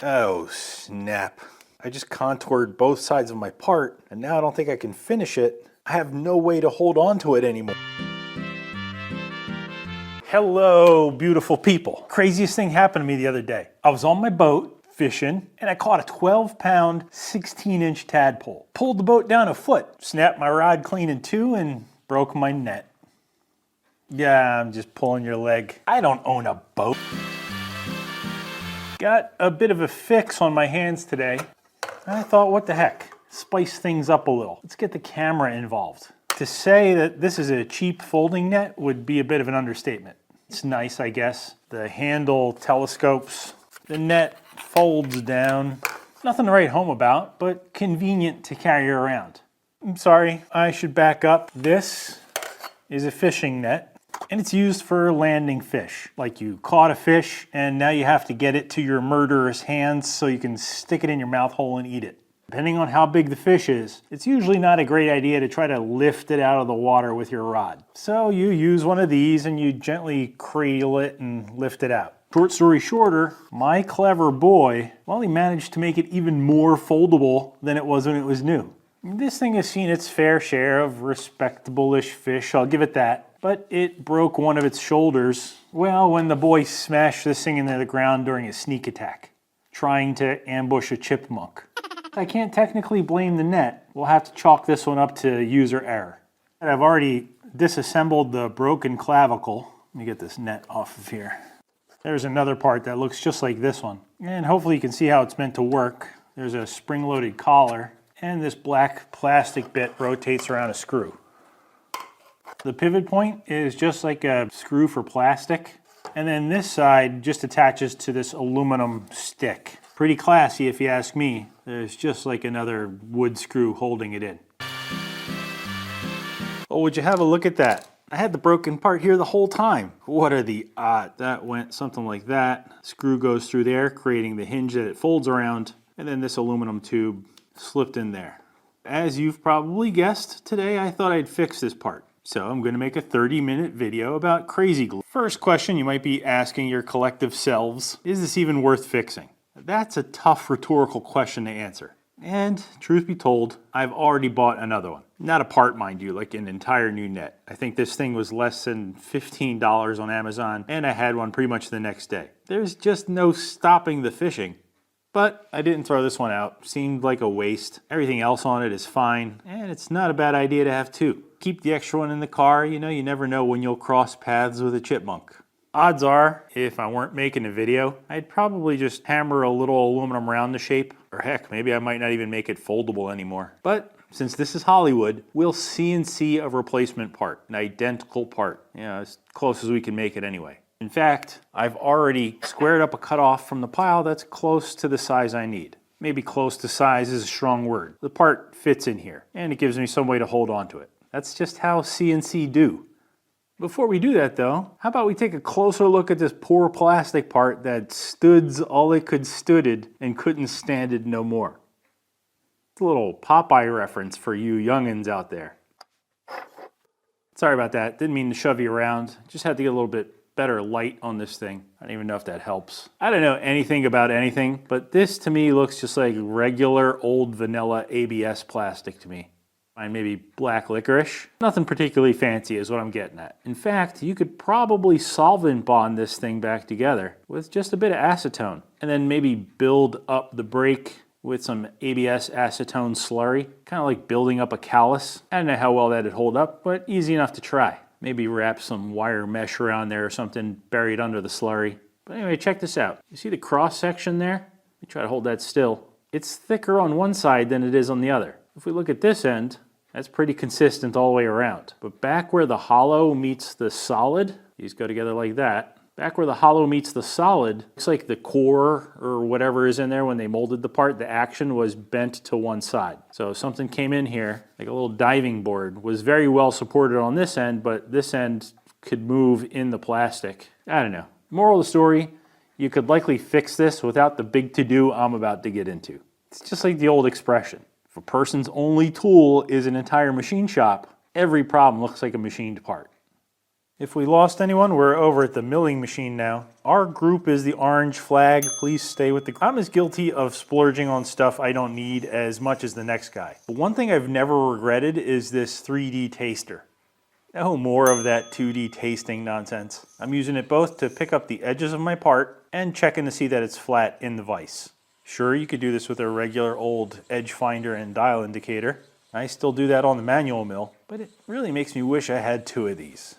Oh, snap. I just contoured both sides of my part, and now I don't think I can finish it. I have no way to hold on to it anymore. Hello, beautiful people. Craziest thing happened to me the other day. I was on my boat fishing, and I caught a 12-pound, 16-inch tadpole. Pulled the boat down a foot, snapped my rod clean in two, and broke my net. Yeah, I'm just pulling your leg. I don't own a boat. Got a bit of a fix on my hands today. I thought, what the heck? Spice things up a little. Let's get the camera involved. To say that this is a cheap folding net would be a bit of an understatement. It's nice, I guess. The handle telescopes. The net folds down. Nothing to write home about, but convenient to carry around. I'm sorry, I should back up. This is a fishing net, and it's used for landing fish. Like you caught a fish, and now you have to get it to your murderous hands so you can stick it in your mouth hole and eat it. Depending on how big the fish is, it's usually not a great idea to try to lift it out of the water with your rod. So you use one of these and you gently cradle it and lift it out. Short story shorter, my clever boy, well, he managed to make it even more foldable than it was when it was new. This thing has seen its fair share of respectable-ish fish, I'll give it that. But it broke one of its shoulders, well, when the boy smashed this thing into the ground during a sneak attack, trying to ambush a chipmunk. I can't technically blame the net. We'll have to chalk this one up to user error. I've already disassembled the broken clavicle. Let me get this net off of here. There's another part that looks just like this one. And hopefully you can see how it's meant to work. There's a spring-loaded collar, and this black plastic bit rotates around a screw. The pivot point is just like a screw for plastic. And then this side just attaches to this aluminum stick. Pretty classy if you ask me. There's just like another wood screw holding it in. Oh, would you have a look at that? I had the broken part here the whole time. What are the odds? That went something like that. Screw goes through there, creating the hinge that it folds around, and then this aluminum tube slipped in there. As you've probably guessed, today I thought I'd fix this part. So I'm going to make a 30-minute video about crazy glue. First question you might be asking your collective selves, is this even worth fixing? That's a tough rhetorical question to answer. And truth be told, I've already bought another one. Not a part, mind you, like an entire new net. I think this thing was less than $15 on Amazon, and I had one pretty much the next day. There's just no stopping the fishing. But I didn't throw this one out. Seemed like a waste. Everything else on it is fine, and it's not a bad idea to have two. Keep the extra one in the car. You know, you never know when you'll cross paths with a chipmunk. Odds are, if I weren't making a video, I'd probably just hammer a little aluminum round the shape. Or heck, maybe I might not even make it foldable anymore. But since this is Hollywood, we'll CNC a replacement part, an identical part. Yeah, as close as we can make it anyway. In fact, I've already squared up a cutoff from the pile that's close to the size I need. Maybe close to size is a strong word. The part fits in here, and it gives me some way to hold on to it. That's just how CNC do. Before we do that though, how about we take a closer look at this poor plastic part that stoods all it could stooded and couldn't stand it no more. It's a little Popeye reference for you youngins out there. Sorry about that, didn't mean to shove you around. Just had to get a little bit better light on this thing. I don't even know if that helps. I don't know anything about anything, but this to me looks just like regular old vanilla ABS plastic to me. Maybe black licorice. Nothing particularly fancy is what I'm getting at. In fact, you could probably solvent bond this thing back together with just a bit of acetone and then maybe build up the break with some ABS acetone slurry, kind of like building up a callus. I don't know how well that'd hold up, but easy enough to try. Maybe wrap some wire mesh around there or something buried under the slurry. But anyway, check this out. You see the cross section there? Let me try to hold that still. It's thicker on one side than it is on the other. If we look at this end, that's pretty consistent all the way around. But back where the hollow meets the solid, these go together like that. Back where the hollow meets the solid, looks like the core or whatever is in there when they molded the part, the action was bent to one side. So something came in here, like a little diving board, was very well supported on this end, but this end could move in the plastic. I don't know. Moral of the story, you could likely fix this without the big to-do I'm about to get into. It's just like the old expression. If a person's only tool is an entire machine shop, every problem looks like a machined part. If we lost anyone, we're over at the milling machine now. Our group is the orange flag. Please stay with the group. I'm as guilty of splurging on stuff I don't need as much as the next guy. But one thing I've never regretted is this 3D taster. No more of that 2D tasting nonsense. I'm using it both to pick up the edges of my part and checking to see that it's flat in the vise. Sure, you could do this with a regular old edge finder and dial indicator. I still do that on the manual mill, but it really makes me wish I had 2 of these.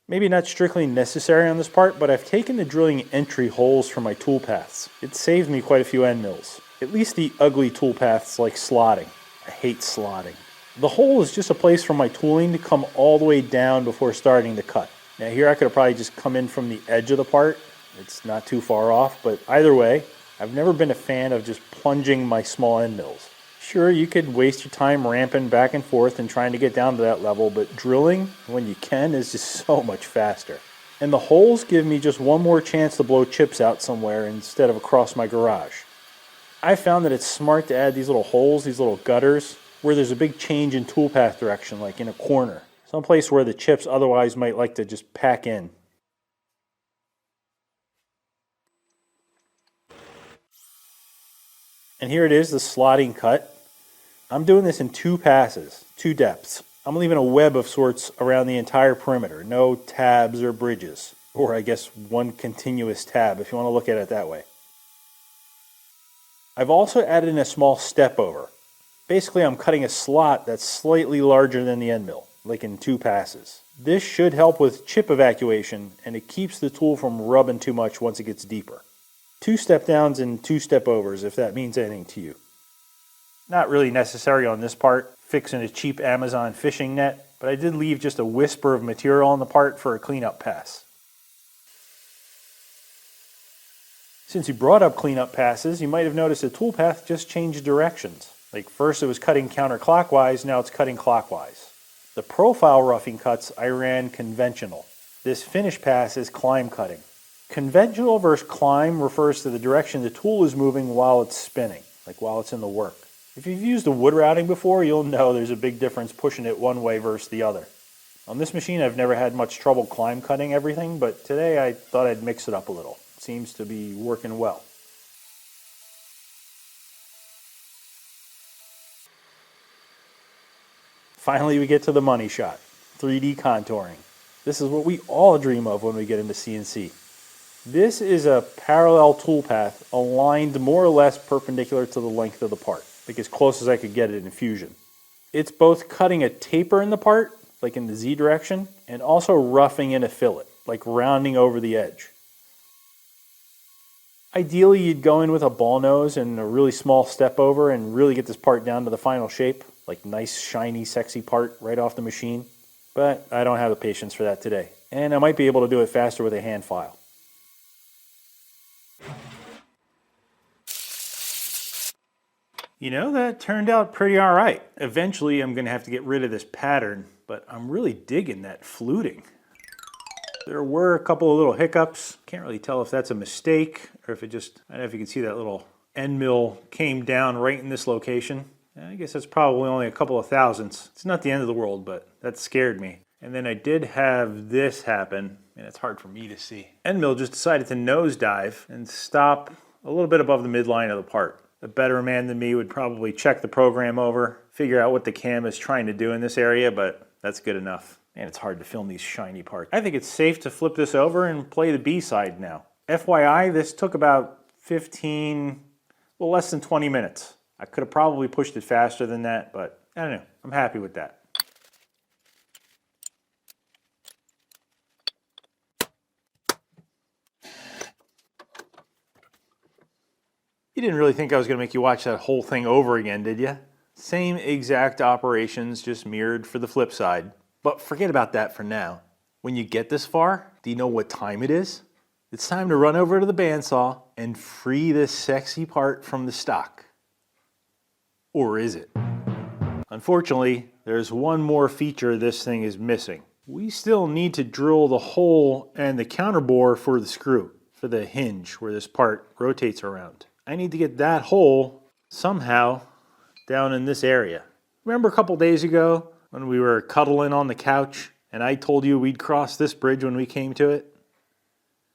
Maybe not strictly necessary on this part, but I've taken the drilling entry holes from my tool paths. It saved me quite a few end mills. At least the ugly tool paths like slotting. I hate slotting. The hole is just a place for my tooling to come all the way down before starting to cut. Now here I could have probably just come in from the edge of the part. It's not too far off, but either way, I've never been a fan of just plunging my small end mills. Sure, you could waste your time ramping back and forth and trying to get down to that level, but drilling, when you can, is just so much faster. And the holes give me just one more chance to blow chips out somewhere instead of across my garage. I found that it's smart to add these little holes, these little gutters, where there's a big change in toolpath direction, like in a corner. Someplace where the chips otherwise might like to just pack in. And here it is, the slotting cut. I'm doing this in 2 passes, 2 depths. I'm leaving a web of sorts around the entire perimeter, no tabs or bridges. Or I guess one continuous tab if you want to look at it that way. I've also added in a small step over. Basically I'm cutting a slot that's slightly larger than the end mill, like in 2 passes. This should help with chip evacuation and it keeps the tool from rubbing too much once it gets deeper. 2 step downs and 2 step overs if that means anything to you. Not really necessary on this part, fixing a cheap Amazon fishing net, but I did leave just a whisper of material on the part for a cleanup pass. Since you brought up cleanup passes, you might have noticed the toolpath just changed directions. Like first it was cutting counterclockwise, now it's cutting clockwise. The profile roughing cuts I ran conventional. This finish pass is climb cutting. Conventional versus climb refers to the direction the tool is moving while it's spinning, like while it's in the work. If you've used a wood routing before, you'll know there's a big difference pushing it one way versus the other. On this machine, I've never had much trouble climb cutting everything, but today I thought I'd mix it up a little. It seems to be working well. Finally, we get to the money shot, 3D contouring. This is what we all dream of when we get into CNC. This is a parallel toolpath aligned more or less perpendicular to the length of the part, like as close as I could get it in Fusion. It's both cutting a taper in the part, like in the Z direction, and also roughing in a fillet, like rounding over the edge. Ideally, you'd go in with a ball nose and a really small step over and really get this part down to the final shape, like nice, shiny, sexy part right off the machine. But I don't have the patience for that today, and I might be able to do it faster with a hand file. You know, that turned out pretty all right. Eventually, I'm going to have to get rid of this pattern, but I'm really digging that fluting. There were a couple of little hiccups. Can't really tell if that's a mistake or if it just, I don't know if you can see that little end mill came down right in this location. I guess that's probably only a couple of thousandths. It's not the end of the world, but that scared me. And then I did have this happen, and it's hard for me to see. End mill just decided to nosedive and stop a little bit above the midline of the part. A better man than me would probably check the program over, figure out what the cam is trying to do in this area, but that's good enough. And it's hard to film these shiny parts. I think it's safe to flip this over and play the B side now. FYI, this took about 15, well, less than 20 minutes. I could have probably pushed it faster than that, but I don't know. I'm happy with that. You didn't really think I was going to make you watch that whole thing over again, did you? Same exact operations, just mirrored for the flip side. But forget about that for now. When you get this far, do you know what time it is? It's time to run over to the bandsaw and free this sexy part from the stock. Or is it? Unfortunately, there's one more feature this thing is missing. We still need to drill the hole and the counterbore for the screw, for the hinge where this part rotates around. I need to get that hole somehow down in this area. Remember a couple days ago, when we were cuddling on the couch and I told you we'd cross this bridge when we came to it?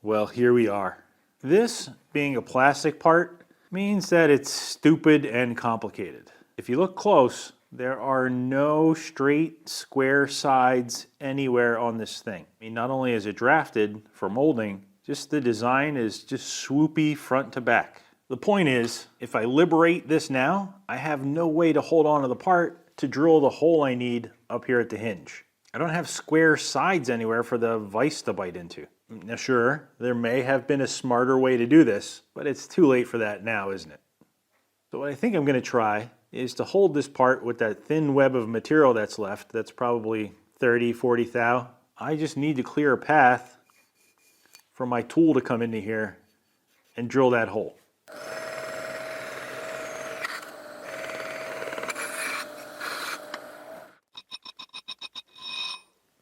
Well, here we are. This, being a plastic part, means that it's stupid and complicated. If you look close, there are no straight square sides anywhere on this thing. I mean, not only is it drafted for molding, just the design is just swoopy front to back. The point is, if I liberate this now, I have no way to hold on to the part to drill the hole I need up here at the hinge. I don't have square sides anywhere for the vise to bite into. Now sure, there may have been a smarter way to do this, but it's too late for that now, isn't it? So what I think I'm going to try is to hold this part with that thin web of material that's left. That's probably 30, 40 thou. I just need to clear a path for my tool to come into here and drill that hole.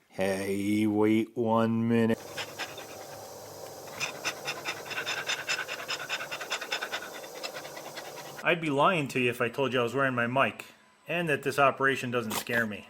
Hey, wait 1 minute. I'd be lying to you if I told you I was wearing my mic and that this operation doesn't scare me.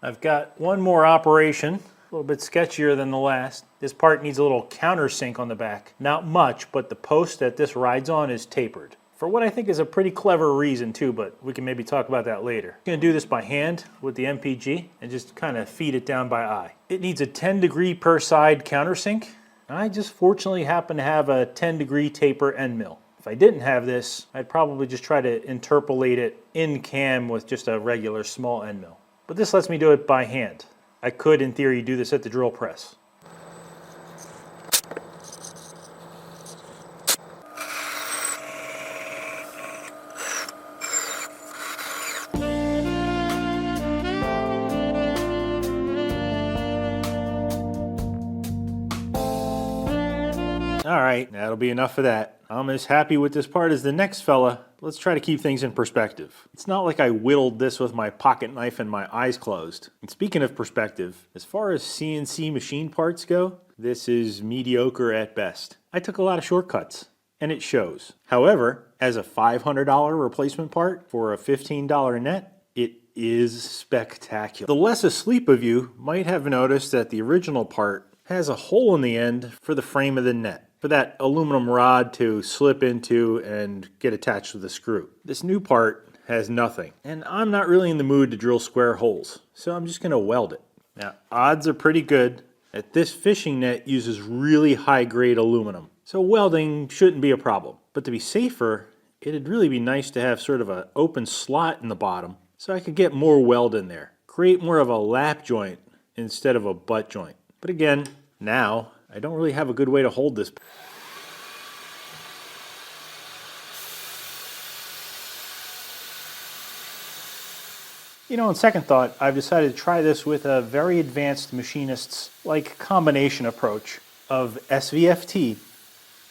I've got one more operation, a little bit sketchier than the last. This part needs a little countersink on the back. Not much, but the post that this rides on is tapered. For what I think is a pretty clever reason too, but we can maybe talk about that later. I'm gonna do this by hand with the MPG and just kind of feed it down by eye. It needs a 10-degree per side countersink. I just fortunately happen to have a 10-degree taper end mill. If I didn't have this, I'd probably just try to interpolate it in cam with just a regular small end mill. But this lets me do it by hand. I could, in theory, do this at the drill press. All right, that'll be enough of that. I'm as happy with this part as the next fella. Let's try to keep things in perspective. It's not like I whittled this with my pocket knife and my eyes closed. And speaking of perspective, as far as CNC machine parts go, this is mediocre at best. I took a lot of shortcuts, and it shows. However, as a $500 replacement part for a $15 net, it is spectacular. The less asleep of you might have noticed that the original part has a hole in the end for the frame of the net, for that aluminum rod to slip into and get attached with the screw. This new part has nothing, and I'm not really in the mood to drill square holes, so I'm just gonna weld it. Now, odds are pretty good that this fishing net uses really high-grade aluminum, so welding shouldn't be a problem. But to be safer, it'd really be nice to have sort of an open slot in the bottom so I could get more weld in there, create more of a lap joint instead of a butt joint. But again, now, I don't really have a good way to hold this. You know, on second thought, I've decided to try this with a very advanced machinist's like combination approach of SVFT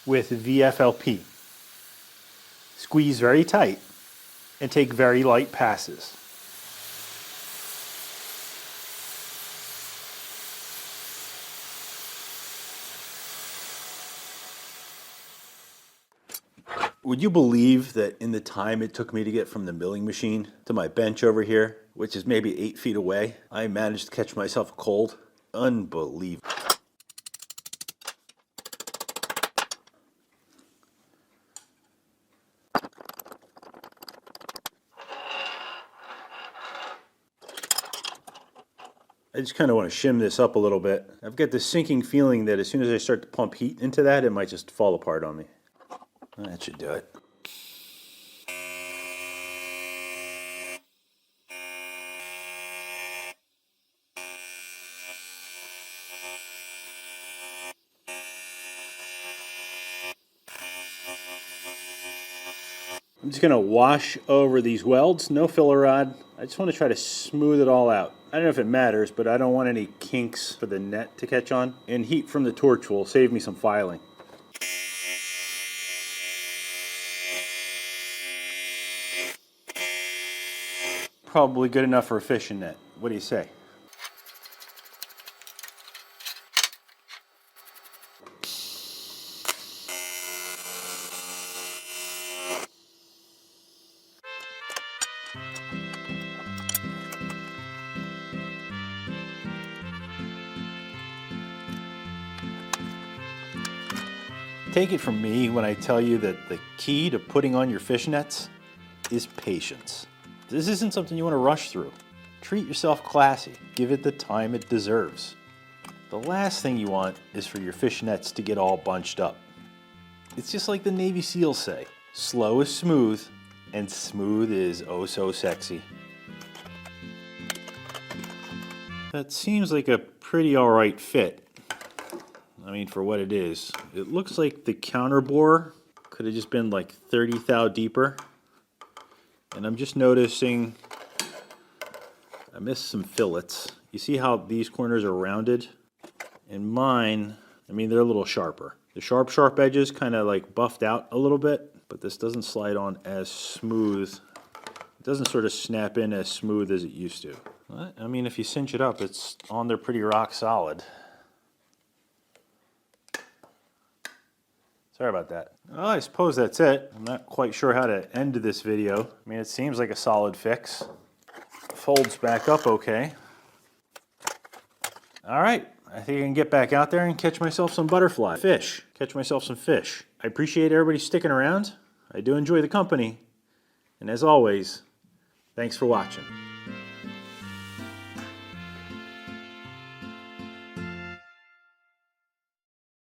with VFLP. Squeeze very tight and take very light passes. Would you believe that in the time it took me to get from the milling machine to my bench over here, which is maybe 8 feet away, I managed to catch myself a cold? Unbelievable. I just kind of want to shim this up a little bit. I've got this sinking feeling that as soon as I start to pump heat into that, it might just fall apart on me. That should do it. I'm just gonna wash over these welds, no filler rod. I just want to try to smooth it all out. I don't know if it matters, but I don't want any kinks for the net to catch on. And heat from the torch will save me some filing. Probably good enough for a fishing net. What do you say? Take it from me when I tell you that the key to putting on your fishnets is patience. This isn't something you want to rush through. Treat yourself classy. Give it the time it deserves. The last thing you want is for your fishnets to get all bunched up. It's just like the Navy SEALs say, slow is smooth, and smooth is oh so sexy. That seems like a pretty alright fit. I mean, for what it is. It looks like the counter bore could have just been like 30 thou deeper. And I'm just noticing I missed some fillets. You see how these corners are rounded? And mine, I mean, they're a little sharper. The sharp edges kind of like buffed out a little bit, but this doesn't slide on as smooth. It doesn't sort of snap in as smooth as it used to. But, I mean, if you cinch it up, it's on there pretty rock solid. Sorry about that. Well, I suppose that's it. I'm not quite sure how to end this video. I mean, it seems like a solid fix. Folds back up okay. All right, I think I can get back out there and catch myself some butterfly fish. Catch myself some fish. I appreciate everybody sticking around. I do enjoy the company. And as always, thanks for watching.